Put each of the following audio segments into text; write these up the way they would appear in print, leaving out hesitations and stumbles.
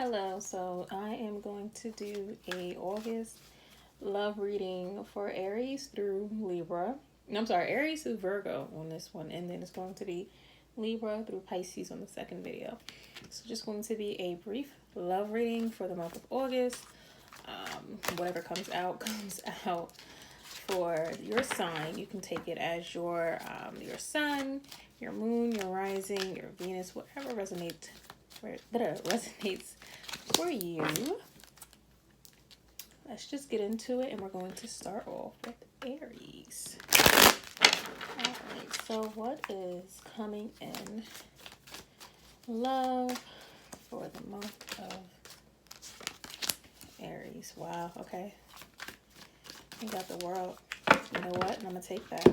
Hello, so I am going to do a August love reading for Aries through Libra. I'm sorry, Aries through Virgo on this one, and then it's going to be Libra through Pisces on the second video. So just going to be a brief love reading for the month of August. Whatever comes out comes out for your sign. You can take it as your sun, your moon, your rising, your Venus, whatever resonates for you. Let's just get into it, and we're going to start off with Aries. Alright, so what is coming in love for the month of Aries? Wow, okay. You got the world. You know what? I'm going to take that.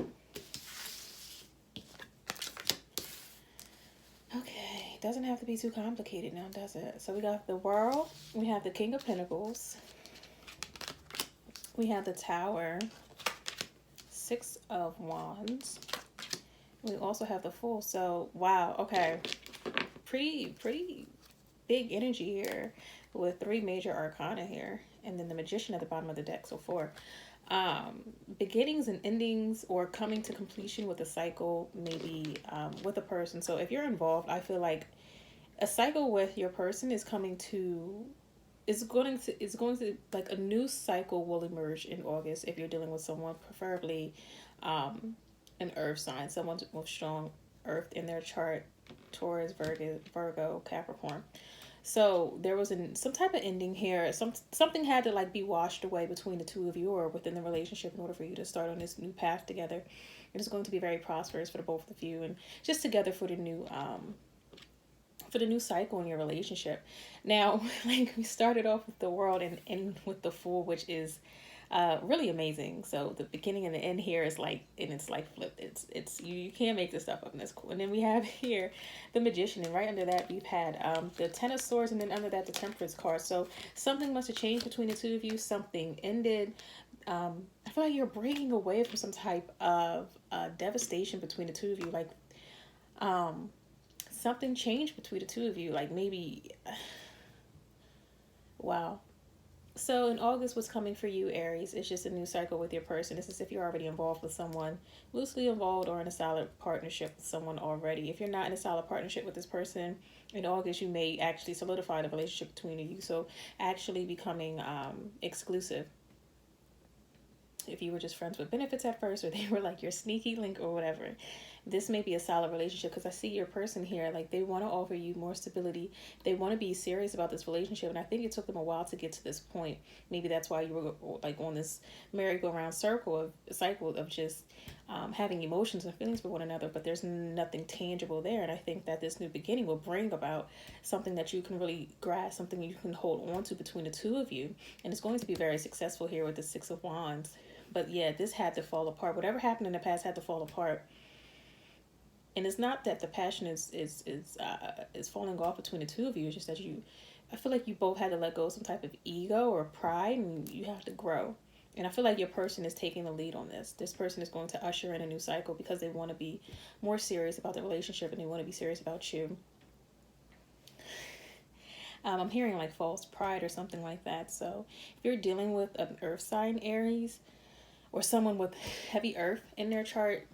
Okay, doesn't have to be too complicated now, does it? So we got the world. We have the King of Pentacles. We have the Tower. Six of Wands. We also have the Fool. So, wow, okay. Pretty big energy here with three major arcana here. And then the Magician at the bottom of the deck, so four. Beginnings and endings, or coming to completion with a cycle, maybe with a person. So if you're involved, I feel like a cycle with your person is going to like a new cycle will emerge in August if you're dealing with someone, preferably an earth sign, someone with strong earth in their chart. Taurus, Virgo, Capricorn. So there was some type of ending here. Something had to like be washed away between the two of you or within the relationship in order for you to start on this new path together. It is going to be very prosperous for the both of you, and just together for the new cycle in your relationship. Now, like, we started off with the world and end with the Fool, which is really amazing. So the beginning and the end here is like, and it's like flipped. It's you can't make this stuff up, and that's cool. And then we have here the Magician, and right under that we've had the Ten of Swords, and then under that the Temperance card. So something must have changed between the two of you. Something ended. I feel like you're breaking away from some type of devastation between the two of you. Like something changed between the two of you. Like maybe, wow. So in August, what's coming for you, Aries, is just a new cycle with your person. This is if you're already involved with someone, loosely involved, or in a solid partnership with someone already. If you're not in a solid partnership with this person, in August, you may actually solidify the relationship between you. So actually becoming exclusive. If you were just friends with benefits at first, or they were like your sneaky link or whatever, this may be a solid relationship, because I see your person here, like they want to offer you more stability. They want to be serious about this relationship, and I think it took them a while to get to this point. Maybe that's why you were like on this merry-go-round cycle of just having emotions and feelings for one another, but there's nothing tangible there. And I think that this new beginning will bring about something that you can really grasp, something you can hold on to between the two of you, and it's going to be very successful here with the Six of Wands. But yeah, this had to fall apart. Whatever happened in the past had to fall apart. And it's not that the passion is falling off between the two of you. It's just that I feel like you both had to let go of some type of ego or pride, and you have to grow. And I feel like your person is taking the lead on this. This person is going to usher in a new cycle because they want to be more serious about the relationship, and they want to be serious about you. I'm hearing like false pride or something like that. So if you're dealing with an earth sign, Aries, or someone with heavy earth in their chart,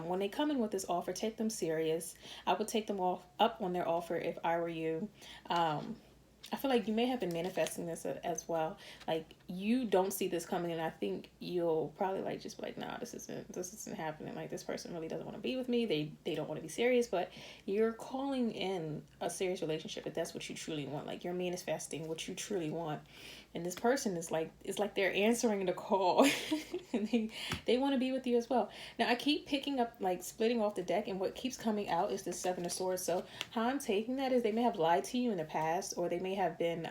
when they come in with this offer, take them serious. I would take them up on their offer if I were you. I feel like you may have been manifesting this as well. Like, you don't see this coming, and I think you'll probably like just be like, nah, this isn't happening. Like, this person really doesn't want to be with me. They don't want to be serious, but you're calling in a serious relationship if that's what you truly want. Like, you're manifesting what you truly want. And this person is like, it's like they're answering the call. And they want to be with you as well. Now, I keep picking up, like, splitting off the deck, and what keeps coming out is the Seven of Swords. So how I'm taking that is they may have lied to you in the past, or they may have been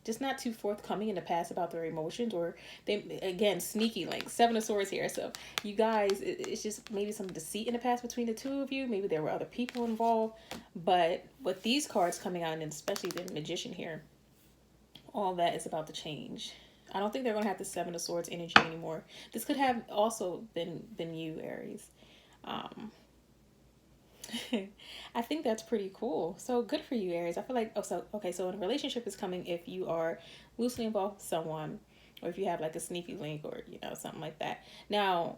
just not too forthcoming in the past about their emotions, or they, again, sneaky, like Seven of Swords here. So you guys, it's just maybe some deceit in the past between the two of you. Maybe there were other people involved. But with these cards coming out, and especially the Magician here, all that is about to change. I don't think they're going to have the Seven of Swords energy anymore. This could have also been you, Aries. I think that's pretty cool. So good for you, Aries. I feel like, so in a relationship is coming if you are loosely involved with someone, or if you have like a sneaky link, or something like that. Now,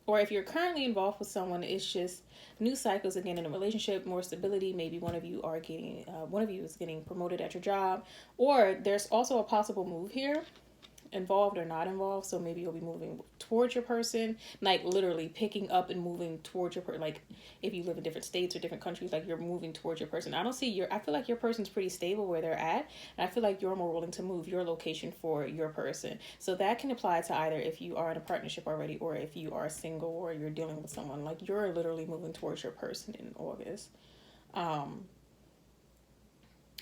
or if you're currently involved with someone, it's just new cycles again in a relationship, more stability. Maybe one of you is getting promoted at your job, or there's also a possible move here, involved or not involved. So maybe you'll be moving towards your person, like literally picking up and moving towards your person. Like if you live in different states or different countries, like you're moving towards your person. I feel like your person's pretty stable where they're at, and I feel like you're more willing to move your location for your person. So that can apply to either if you are in a partnership already, or if you are single, or you're dealing with someone. Like you're literally moving towards your person in August.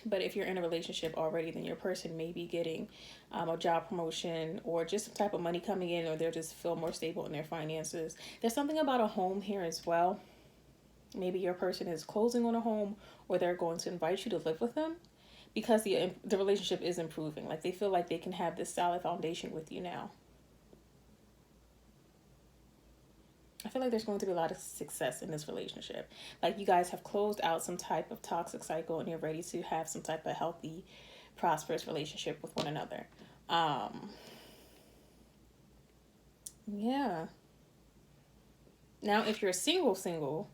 But if you're in a relationship already, then your person may be getting a job promotion, or just some type of money coming in, or they'll just feel more stable in their finances. There's something about a home here as well. Maybe your person is closing on a home, or they're going to invite you to live with them, because the relationship is improving. Like they feel like they can have this solid foundation with you now. I feel like there's going to be a lot of success in this relationship. Like you guys have closed out some type of toxic cycle, and you're ready to have some type of healthy, prosperous relationship with one another. Yeah. Now, if you're single,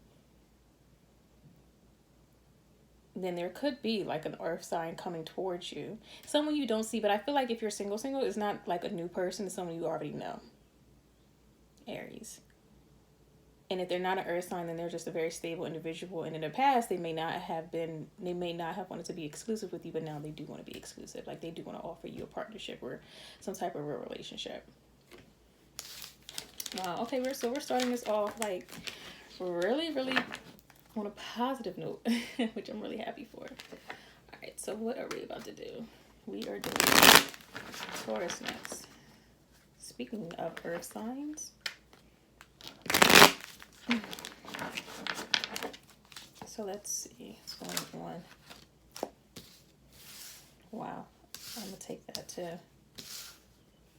then there could be like an earth sign coming towards you. Someone you don't see, but I feel like if you're single, it's not like a new person. It's someone you already know. Aries. And if they're not an earth sign, then they're just a very stable individual. And in the past, they may not have wanted to be exclusive with you, but now they do want to be exclusive. Like they do want to offer you a partnership or some type of real relationship. Wow. Okay, we're starting this off like really, really on a positive note, which I'm really happy for. All right, so what are we about to do? We are doing Taurus next. Speaking of earth signs. So let's see what's going on. Wow. I'm going to take that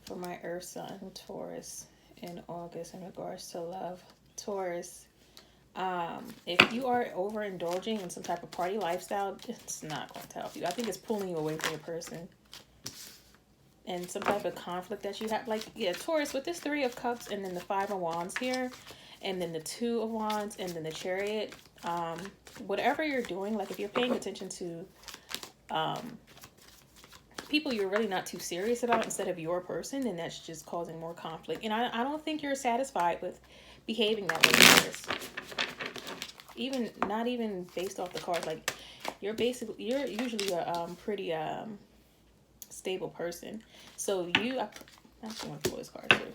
for my earth sign, Taurus, in August in regards to love. Taurus, if you are overindulging in some type of party lifestyle, it's not going to help you. I think it's pulling you away from your person. And some type of conflict that you have. Like, yeah, Taurus, with this 3 of Cups and then the 5 of Wands here, and then the 2 of Wands, and then the Chariot, whatever you're doing, like if you're paying attention to people you're really not too serious about instead of your person, then that's just causing more conflict. And I don't think you're satisfied with behaving that way, Taurus. Not even based off the cards. Like you're usually a pretty stable person. So I actually want to pull this card too.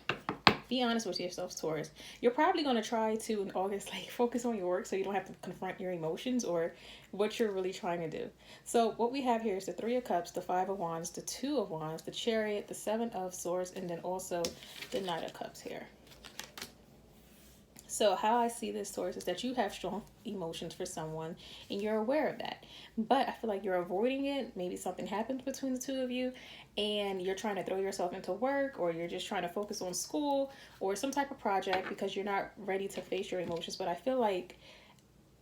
Be honest with yourself, Taurus. You're probably going to try to, in August, like focus on your work so you don't have to confront your emotions or what you're really trying to do. So what we have here is the 3 of Cups, the 5 of Wands, the 2 of Wands, the Chariot, the 7 of Swords, and then also the Knight of Cups here. So how I see this, Taurus, is that you have strong emotions for someone and you're aware of that. But I feel like you're avoiding it. Maybe something happened between the two of you and you're trying to throw yourself into work, or you're just trying to focus on school or some type of project because you're not ready to face your emotions. But I feel like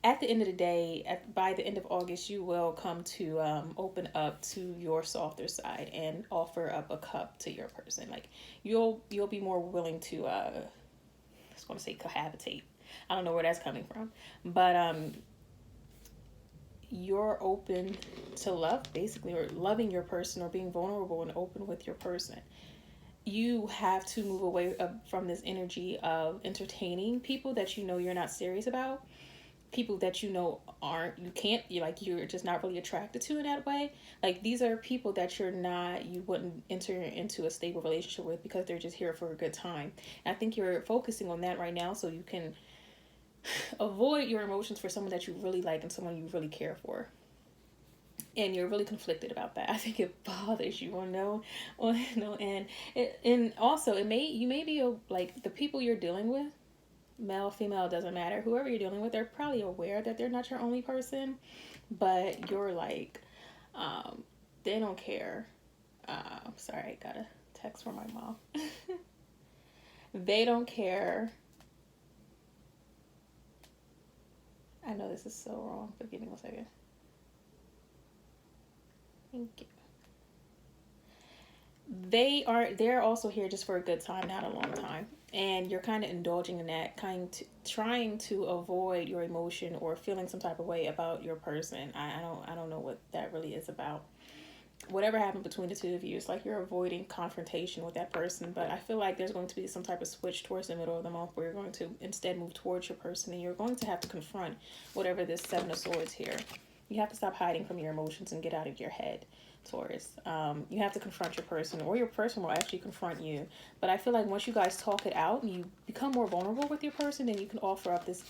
at the end of the day, by the end of August, you will come to open up to your softer side and offer up a cup to your person. Like you'll be more willing to I was going to say cohabitate. I don't know where that's coming from, but you're open to love, basically, or loving your person, or being vulnerable and open with your person. You have to move away from this energy of entertaining people that you know you're not serious about, people that you know you're just not really attracted to in that way. Like these are people that you wouldn't enter into a stable relationship with because they're just here for a good time. And I think you're focusing on that right now so you can avoid your emotions for someone that you really like and someone you really care for. And you're really conflicted about that. I think it bothers you, and also you may be like the people you're dealing with, male, female, doesn't matter. Whoever you're dealing with, they're probably aware that they're not your only person, but you're like, they don't care. Sorry, I got a text from my mom. They don't care I know this is so wrong, but give me 1 second. Thank you. They're also here just for a good time, not a long time. And you're kind of indulging in that, trying to avoid your emotion or feeling some type of way about your person. I don't know what that really is about. Whatever happened between the two of you, it's like you're avoiding confrontation with that person. But I feel like there's going to be some type of switch towards the middle of the month where you're going to instead move towards your person, and you're going to have to confront whatever this Seven of Swords here. You have to stop hiding from your emotions and get out of your head, Taurus. You have to confront your person, or your person will actually confront you. But I feel like once you guys talk it out and you become more vulnerable with your person, then you can offer up this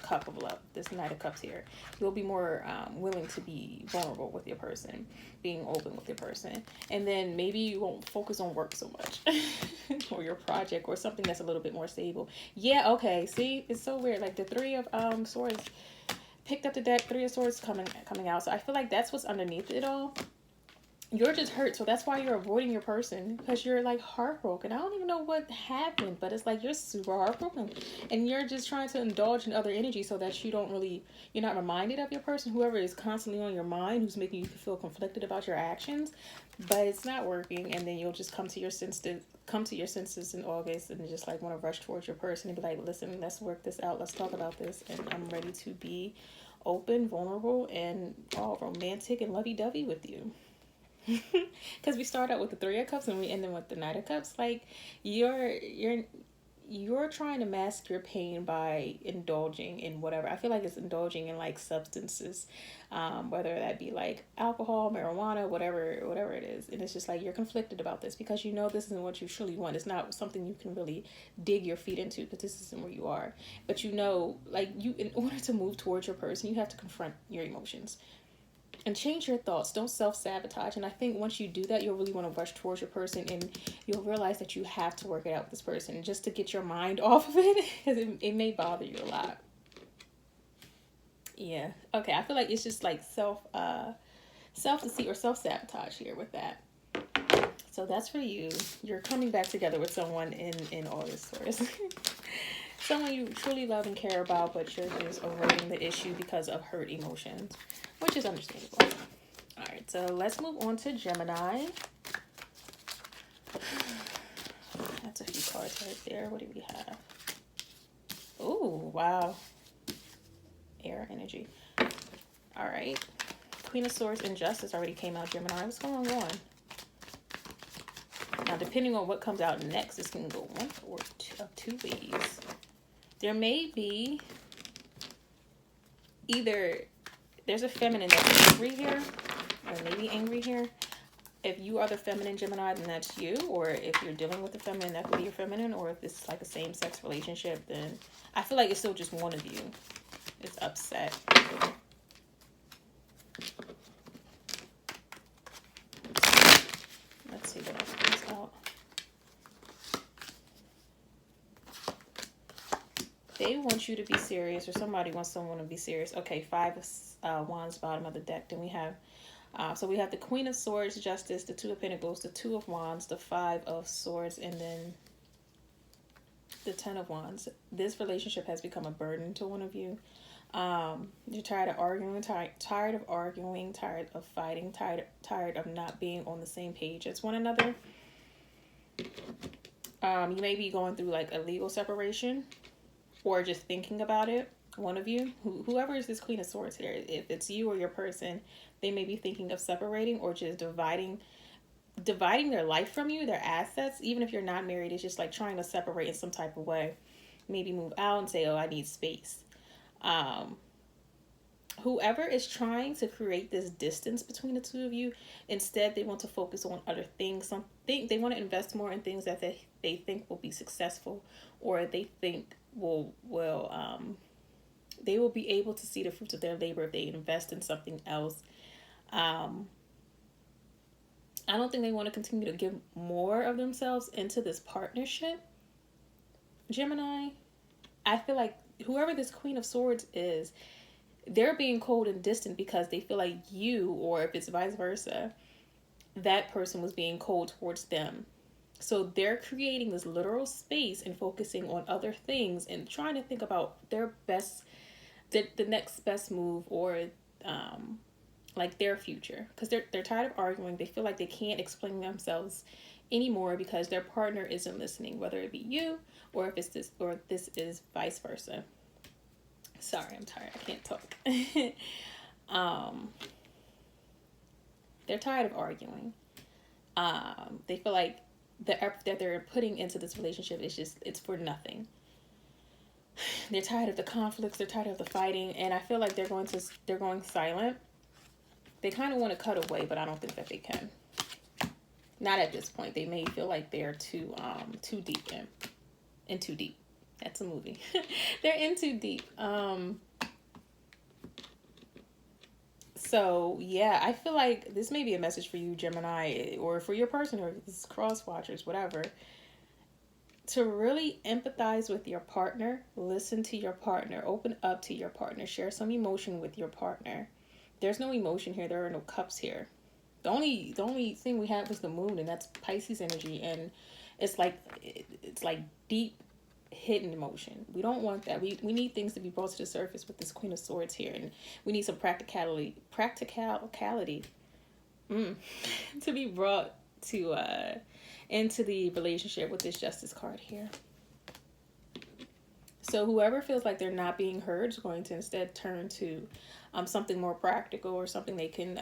cup of love, this Knight of Cups here. You'll be more willing to be vulnerable with your person, being open with your person. And then maybe you won't focus on work so much or your project or something that's a little bit more stable. Yeah, okay. See, it's so weird. Like the Three of Swords picked up the deck, Three of Swords coming out. So I feel like that's what's underneath it all. You're just hurt, so that's why you're avoiding your person, because you're like heartbroken. I don't even know what happened, but it's like you're super heartbroken and you're just trying to indulge in other energy so that you're not reminded of your person, whoever is constantly on your mind, who's making you feel conflicted about your actions. But it's not working, and then you'll just come to your senses in August and just like want to rush towards your person and be like, listen, let's work this out, let's talk about this, and I'm ready to be open, vulnerable, and all romantic and lovey-dovey with you. Because we start out with the Three of Cups and we end them with the Knight of Cups. Like you're trying to mask your pain by indulging in whatever. I feel like it's indulging in like substances, whether that be like alcohol, marijuana, whatever it is. And it's just like you're conflicted about this because you know this isn't what you truly want. It's not something you can really dig your feet into because this isn't where you are. But you know, like in order to move towards your person, you have to confront your emotions and change your thoughts. Don't self-sabotage. And I think once you do that, you'll really want to rush towards your person, and you'll realize that you have to work it out with this person just to get your mind off of it, because it may bother you a lot. Yeah. Okay. I feel like it's just like self-deceit or self-sabotage here with that. So that's for you. You're coming back together with someone in August, Taurus. Someone you truly love and care about, but you're just avoiding the issue because of hurt emotions, which is understandable. All right, so let's move on to Gemini. That's a few cards right there. What do we have? Oh, wow. Air energy. All right. Queen of Swords and Justice already came out, Gemini. What's going on? Now, depending on what comes out next, this can go one or two ways. There may be either there's a feminine that's angry here, or maybe angry here. If you are the feminine Gemini, then that's you. Or if you're dealing with the feminine, that could be your feminine. Or if this is like a same-sex relationship, then I feel like it's still just one of you is upset. Let's see what else comes out. They want you to be serious, or somebody wants someone to be serious. Okay, Five of Wands, bottom of the deck. Then we have, so we have the Queen of Swords, Justice, the Two of Pentacles, the Two of Wands, the Five of Swords, and then the Ten of Wands. This relationship has become a burden to one of you. You're tired of arguing, tired of fighting, tired of not being on the same page as one another. You may be going through like a legal separation, or just thinking about it. One of you, whoever is this Queen of Swords here, if it's you or your person, they may be thinking of separating or just dividing their life from you, their assets. Even if you're not married, it's just like trying to separate in some type of way. Maybe move out and say, oh, I need space. Whoever is trying to create this distance between the two of you, instead they want to focus on other things. They want to invest more in things that they think will be successful, or they think they will be able to see the fruits of their labor if they invest in something else. I don't think they want to continue to give more of themselves into this partnership, Gemini. I feel like whoever this Queen of Swords is, they're being cold and distant because they feel like you, or if it's vice versa, that person was being cold towards them. So they're creating this literal space and focusing on other things and trying to think about their best the next best move, or like their future, because they're tired of arguing. They feel like they can't explain themselves anymore because their partner isn't listening, whether it be you or if it's this, or this is vice versa. Sorry, I'm tired. I can't talk. They're tired of arguing. They feel like the effort that they're putting into this relationship is just, it's for nothing. They're tired of the conflicts. They're tired of the fighting, and I feel like they're going silent. They kind of want to cut away, but I don't think that they can. Not at this point. They may feel like they're too deep in too deep. That's a movie. They're in too deep. So yeah, I feel like this may be a message for you, Gemini, or for your person, or cross watchers, whatever. To really empathize with your partner, listen to your partner, open up to your partner, share some emotion with your partner. There's no emotion here. There are no cups here. The only thing we had was the moon, and that's Pisces energy, and it's like deep hidden emotion. We don't want that. We need things to be brought to the surface with this Queen of Swords here, and we need some practicality to be brought to into the relationship with this Justice card here. So whoever feels like they're not being heard is going to instead turn to something more practical, or something they can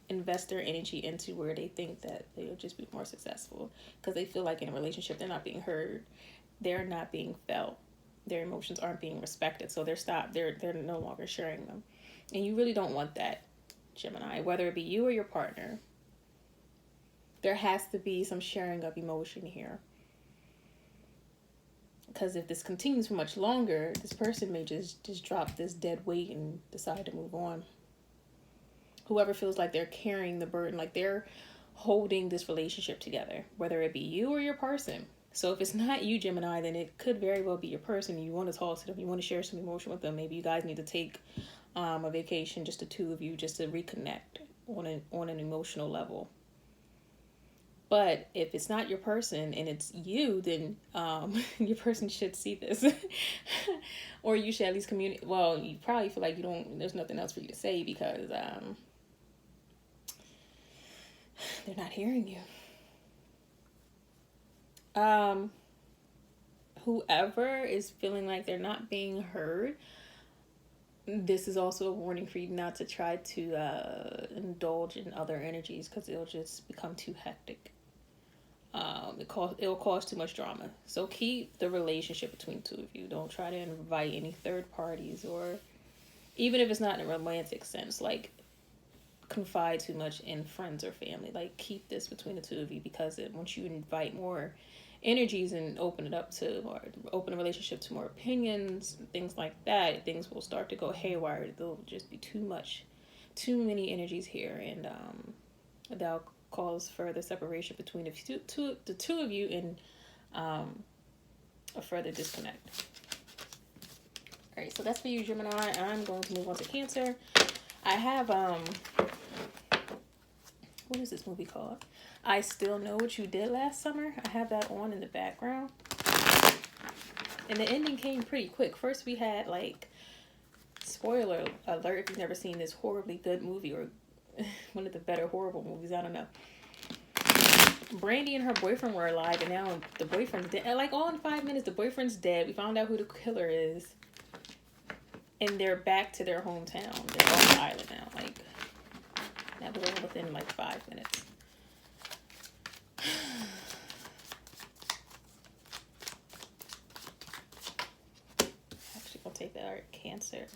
invest their energy into, where they think that they'll just be more successful, because they feel like in a relationship they're not being heard, they're not being felt, their emotions aren't being respected, so they're no longer sharing them. And you really don't want that, Gemini, whether it be you or your partner. There has to be some sharing of emotion here, because if this continues for much longer, this person may just drop this dead weight and decide to move on. Whoever feels like they're carrying the burden, like they're holding this relationship together, whether it be you or your person. So if it's not you, Gemini, then it could very well be your person. You want to talk to them, you want to share some emotion with them. Maybe you guys need to take a vacation, just the two of you, just to reconnect on an emotional level. But if it's not your person and it's you, then your person should see this. Or you should at least communicate. Well, you probably feel like there's nothing else for you to say, because they're not hearing you. Whoever is feeling like they're not being heard, this is also a warning for you not to try to indulge in other energies, because it'll just become too hectic. It'll cause too much drama. So keep the relationship between the two of you. Don't try to invite any third parties, or even if it's not in a romantic sense, like confide too much in friends or family. Like keep this between the two of you, because once you invite more energies and open a relationship to more opinions and things like that, things will start to go haywire. There'll just be too many energies here, and that'll cause further separation between the two of you, and a further disconnect. All right, so that's for you, Gemini. I'm going to move on to Cancer. I have what is this movie called? I Still Know What You Did Last Summer. I have that on in the background, and the ending came pretty quick. First we had, like, spoiler alert if you've never seen this horribly good movie, or one of the better horrible movies, I don't know. Brandy and her boyfriend were alive, and now the boyfriend's dead. Like, all in 5 minutes, the boyfriend's dead. We found out who the killer is, and they're back to their hometown. They're on the island now. Like, that was all within like 5 minutes. Actually, I'll take that. All right, Cancer.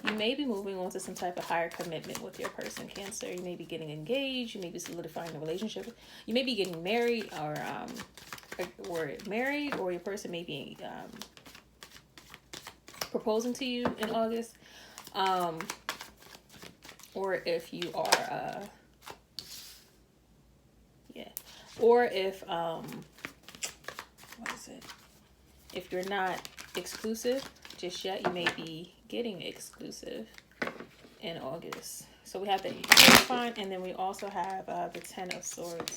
You may be moving on to some type of higher commitment with your person, Cancer. You may be getting engaged. You may be solidifying a relationship. You may be getting married, or your person may be proposing to you in August. Or if you are, or if, if you're not exclusive just yet, you may be getting exclusive in August. So we have the Hierophant, and then we also have the Ten of Swords.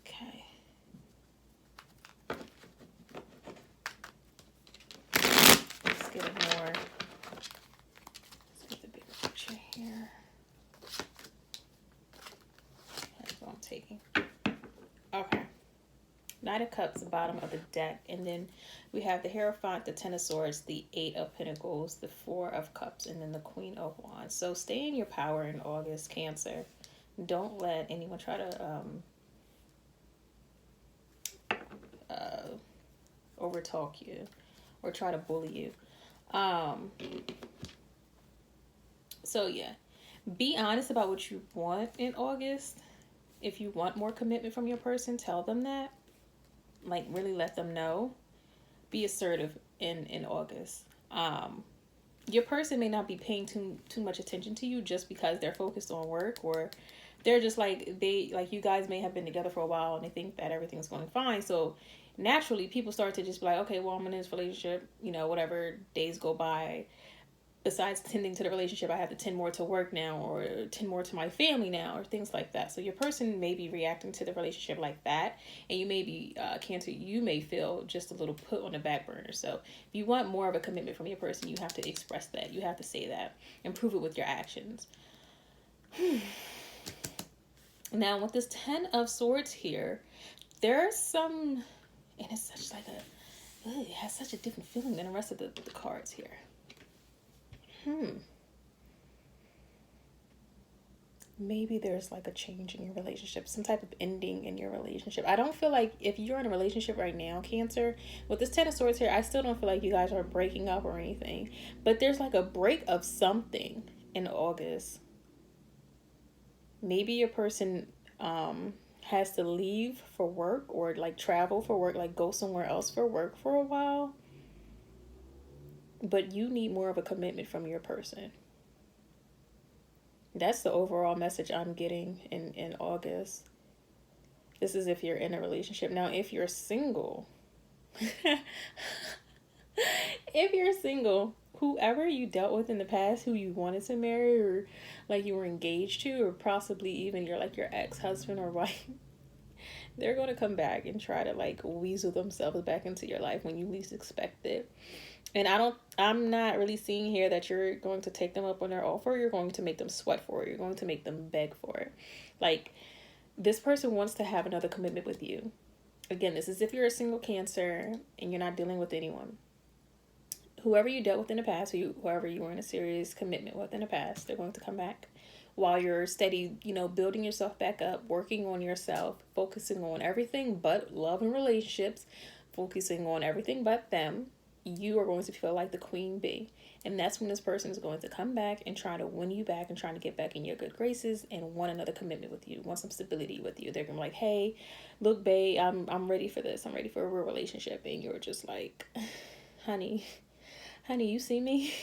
Okay. Let's get a more taking. Okay. Knight of Cups, bottom of the deck. And then we have the Hierophant, the Ten of Swords, the Eight of Pentacles, the Four of Cups, and then the Queen of Wands. So stay in your power in August, Cancer. Don't let anyone try to overtalk you or try to bully you. So yeah, be honest about what you want in August. If you want more commitment from your person, tell them that. Like, really let them know. Be assertive in August. Your person may not be paying too much attention to you just because they're focused on work, or they're just like, you guys may have been together for a while and they think that everything's going fine. So naturally people start to just be like, okay, well, I'm in this relationship, you know, whatever, days go by. Besides tending to the relationship, I have to tend more to work now, or tend more to my family now, or things like that. So your person may be reacting to the relationship like that. And you may be, Cancer, you may feel just a little put on the back burner. So if you want more of a commitment from your person, you have to express that. You have to say that and prove it with your actions. Now with this Ten of Swords here, there's some, and it's such like it has such a different feeling than the rest of the cards here. Maybe there's like a change in your relationship, some type of ending in your relationship. I don't feel like, if you're in a relationship right now, Cancer, with this Ten of Swords here, I still don't feel like you guys are breaking up or anything. But there's like a break of something in August. Maybe your person has to leave for work, or like travel for work, like go somewhere else for work for a while. But you need more of a commitment from your person. That's the overall message I'm getting in August. This is if you're in a relationship. Now, if you're single, whoever you dealt with in the past, who you wanted to marry, or like you were engaged to, or possibly even you're like your ex-husband or wife, they're going to come back and try to like weasel themselves back into your life when you least expect it. And I'm not really seeing here that you're going to take them up on their offer. You're going to make them sweat for it. You're going to make them beg for it. Like, this person wants to have another commitment with you. Again, this is if you're a single Cancer and you're not dealing with anyone. Whoever you dealt with in the past, whoever you were in a serious commitment with in the past, they're going to come back. While you're steady, building yourself back up, working on yourself, focusing on everything but love and relationships, focusing on everything but them, you are going to feel like the queen bee. And that's when this person is going to come back and try to win you back and trying to get back in your good graces and want another commitment with you, want some stability with you. They're going to be like, hey, look, babe, I'm ready for this. I'm ready for a real relationship. And you're just like, honey, you see me?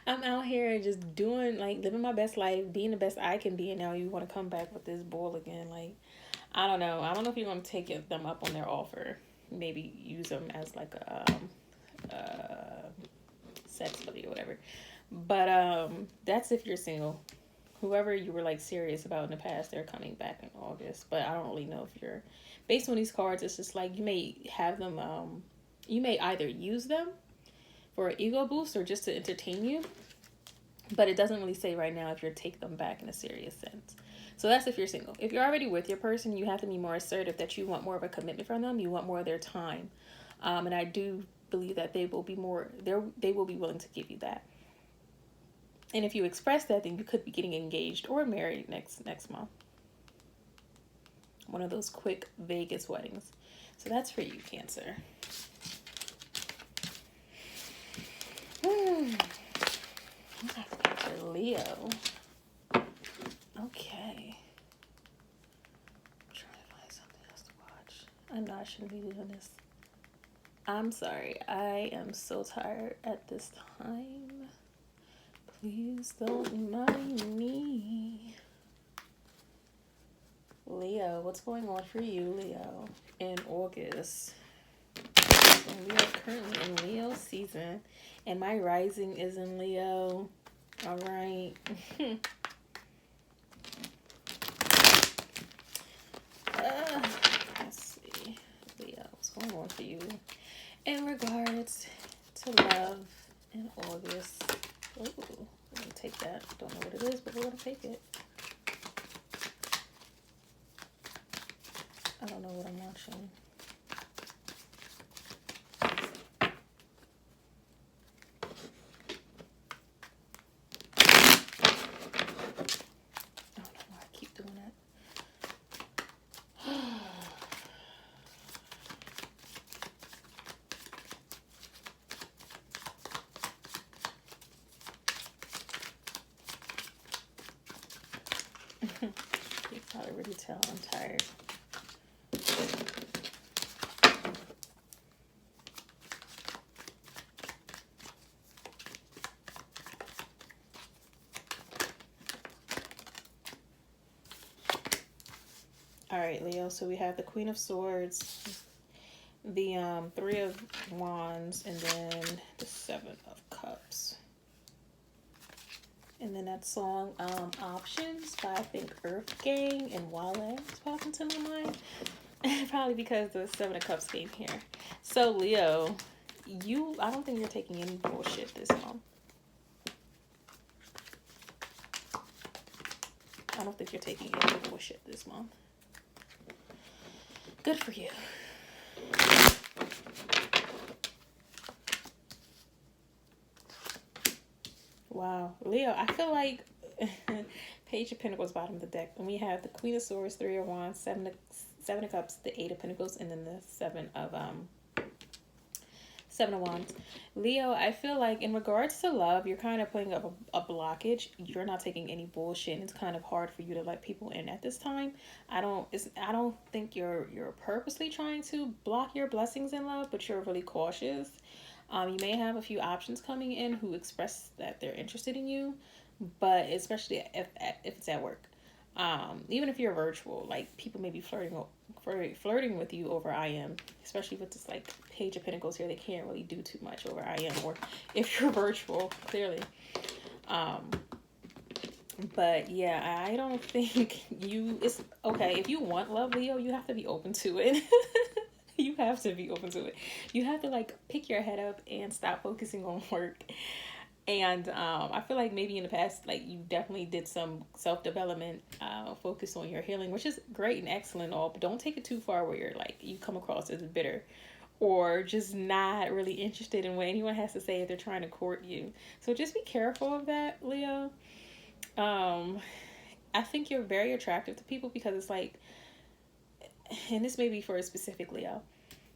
I'm out here just doing, like, living my best life, being the best I can be. And now you want to come back with this bull again. Like, I don't know. I don't know if you're going to take them up on their offer. Maybe use them as like a sex buddy or whatever. But that's if you're single. Whoever you were like serious about in the past, they're coming back in August. But I don't really know if you're, based on these cards, it's just like you may have them, you may either use them for an ego boost or just to entertain you. But it doesn't really say right now if you're take them back in a serious sense. So that's if you're single. If you're already with your person, you have to be more assertive that you want more of a commitment from them. You want more of their time. And I do believe that they will be willing to give you that. And if you express that, then you could be getting engaged or married next month. One of those quick Vegas weddings. So that's for you, Cancer. For Leo. Okay. I'm trying to find something else to watch. I know I shouldn't be doing this. I'm sorry. I am so tired at this time. Please don't mind me. Leo, what's going on for you, Leo, in August? So we are currently in Leo season, and my rising is in Leo. All right. Let's see. Leo, what's going on for you in regards to love in August? Oh, we're going to take that. Don't know what it is, but we're going to take it. I don't know what I'm watching. I don't know why I keep doing that. You can probably really tell I'm tired. All right, Leo, so we have the Queen of Swords, the Three of Wands, and then the Seven of Cups. And then that song, Options by, I think, Earth Gang and Wale is popping to my mind. Probably because the Seven of Cups came here. So, Leo, I don't think you're taking any bullshit this month. I don't think you're taking any bullshit this month. Good for you. Wow. Leo, I feel like Page of Pentacles, bottom of the deck. And we have the Queen of Swords, Three of Wands, Seven of Cups, the Eight of Pentacles, and then the Seven of Wands. Leo, I feel like in regards to love, you're kind of putting up a blockage. You're not taking any bullshit, and it's kind of hard for you to let people in at this time. I don't think you're purposely trying to block your blessings in love, but you're really cautious. You may have a few options coming in who express that they're interested in you, but especially if it's at work. Even if you're virtual, like people may be flirting with you over IM, especially with this like Page of Pentacles here. They can't really do too much over IM, or if you're virtual, clearly. But yeah, I don't think it's okay. If you want love, Leo, you have to be open to it. You have to be open to it. You have to like pick your head up and stop focusing on work. And I feel like maybe in the past, like you definitely did some self-development, focus on your healing, which is great and excellent all, but don't take it too far where you're like, you come across as bitter or just not really interested in what anyone has to say if they're trying to court you. So just be careful of that, Leo. I think you're very attractive to people because it's like, and this may be for a specific Leo,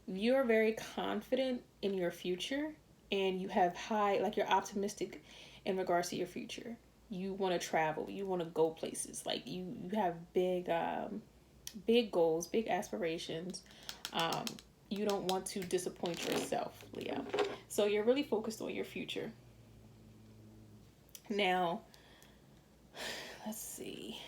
you're very confident in your future and you have you're optimistic in regards to your future. You want to travel, you want to go places, like you have big goals, big aspirations. You don't want to disappoint yourself, Leo. So you're really focused on your future. Now, let's see.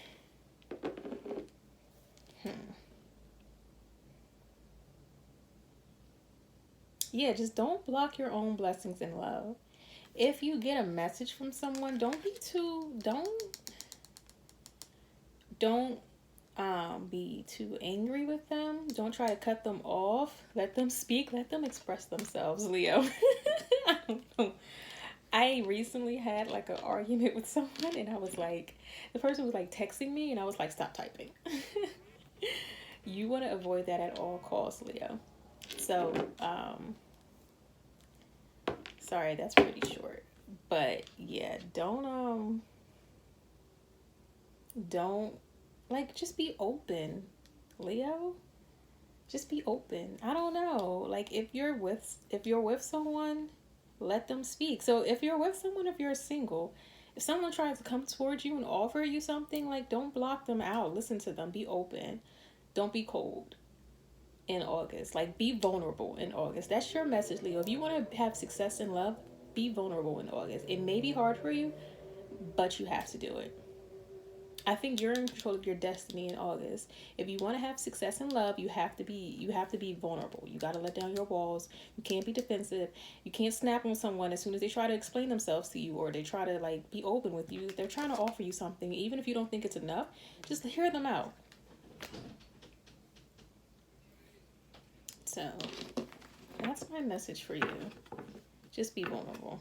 Yeah, just don't block your own blessings in love. If you get a message from someone, don't be too angry with them. Don't try to cut them off. Let them speak. Let them express themselves, Leo. I don't know. I recently had like an argument with someone, and I was like, the person was like texting me, and I was like, stop typing. You want to avoid that at all costs, Leo. So, sorry, that's pretty short. But yeah, don't like, just be open, Leo. Just be open. I don't know. Like if you're with someone, let them speak. So if you're with someone, if you're single, if someone tries to come towards you and offer you something, like don't block them out. Listen to them. Be open. Don't be cold in August. Like be vulnerable in August. That's your message, Leo. If you want to have success in love, be vulnerable in August. It may be hard for you, but you have to do it. I think you're in control of your destiny in August. If you want to have success in love, you have to be vulnerable. You got to let down your walls. You can't be defensive. You can't snap on someone as soon as they try to explain themselves to you or they try to like be open with you. They're trying to offer you something, even if you don't think it's enough. Just hear them out. So that's my message for you. Just be vulnerable.